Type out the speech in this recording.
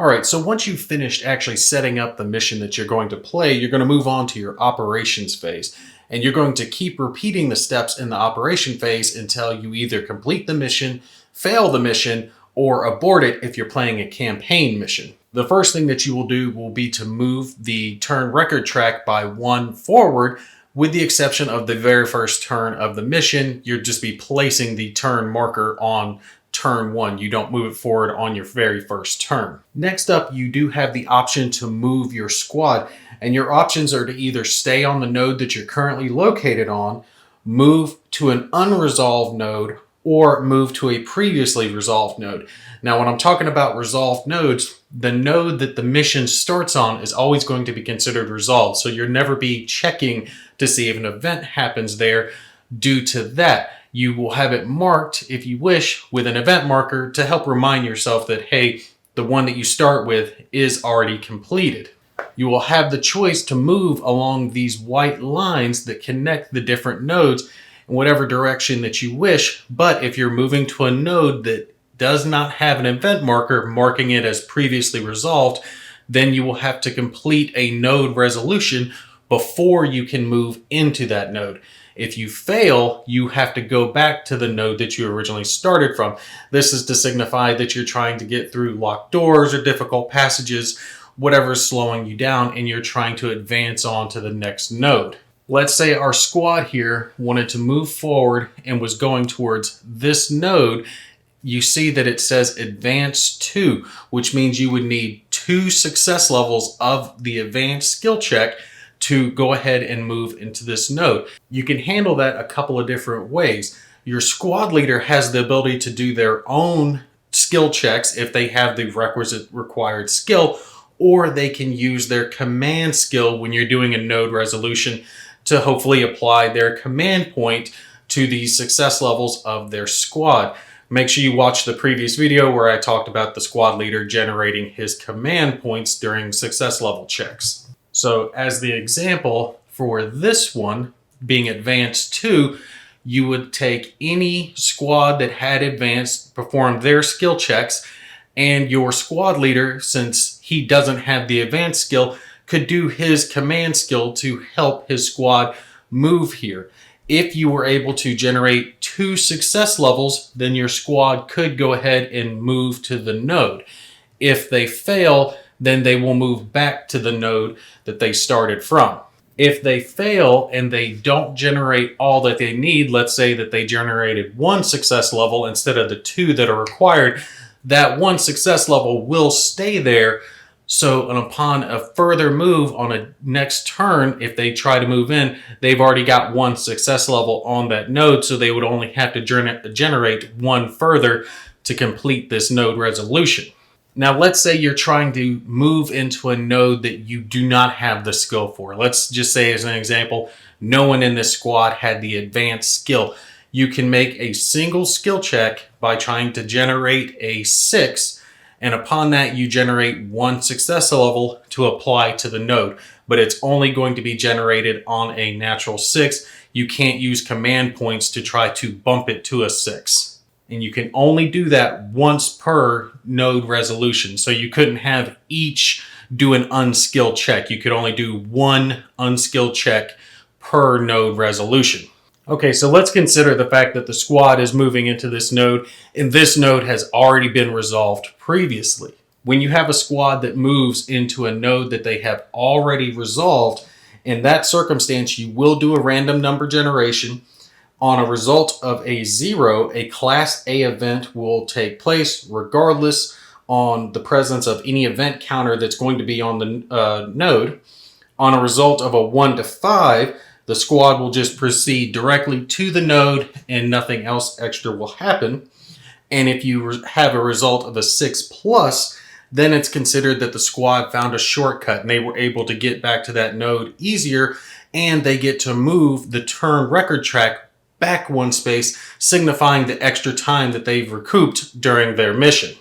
All right, so once you've finished actually setting up the mission that you're going to play, you're going to move on to your operations phase. And you're going to keep repeating the steps in the operation phase until you either complete the mission, fail the mission, or abort it if you're playing a campaign mission. The first thing that you will do will be to move the turn record track by 1 forward, with the exception of the very first turn of the mission. You'll just be placing the turn marker on turn 1. You don't move it forward on your very first turn. Next up, you do have the option to move your squad, and your options are to either stay on the node that you're currently located on, move to an unresolved node, or move to a previously resolved node. Now, when I'm talking about resolved nodes, the node that the mission starts on is always going to be considered resolved, so you'll never be checking to see if an event happens there due to that. You will have it marked, if you wish, with an event marker to help remind yourself that, hey, the one that you start with is already completed. You will have the choice to move along these white lines that connect the different nodes in whatever direction that you wish, but if you're moving to a node that does not have an event marker marking it as previously resolved, then you will have to complete a node resolution before you can move into that node. If you fail, you have to go back to the node that you originally started from. This is to signify that you're trying to get through locked doors or difficult passages, whatever is slowing you down, and you're trying to advance on to the next node. Let's say our squad here wanted to move forward and was going towards this node. You see that it says advance 2, which means you would need 2 success levels of the advanced skill check to go ahead and move into this node. You can handle that a couple of different ways. Your squad leader has the ability to do their own skill checks if they have the requisite required skill, or they can use their command skill when you're doing a node resolution to hopefully apply their command point to the success levels of their squad. Make sure you watch the previous video where I talked about the squad leader generating his command points during success level checks. So as the example for this one, being advanced 2, you would take any squad that had advanced, perform their skill checks, and your squad leader, since he doesn't have the advanced skill, could do his command skill to help his squad move here. If you were able to generate 2 success levels, then your squad could go ahead and move to the node. If they fail, then they will move back to the node that they started from. If they fail and they don't generate all that they need, let's say that they generated 1 success level instead of the 2 that are required, that 1 success level will stay there. So upon a further move on a next turn, if they try to move in, they've already got 1 success level on that node, so they would only have to generate 1 further to complete this node resolution. Now, let's say you're trying to move into a node that you do not have the skill for. Let's just say, as an example, no one in this squad had the advanced skill. You can make a single skill check by trying to generate a 6, and upon that, you generate 1 success level to apply to the node. But it's only going to be generated on a natural 6. You can't use command points to try to bump it to a 6. And you can only do that once per node resolution. So you couldn't have each do an unskilled check. You could only do 1 unskilled check per node resolution. Okay, so let's consider the fact that the squad is moving into this node, and this node has already been resolved previously. When you have a squad that moves into a node that they have already resolved, in that circumstance, you will do a random number generation. On a result of a 0, a Class A event will take place regardless on the presence of any event counter that's going to be on the node. On a result of a 1 to 5, the squad will just proceed directly to the node and nothing else extra will happen. And if you have a result of a 6+, then it's considered that the squad found a shortcut and they were able to get back to that node easier, and they get to move the turn record track back 1 space, signifying the extra time that they've recouped during their mission.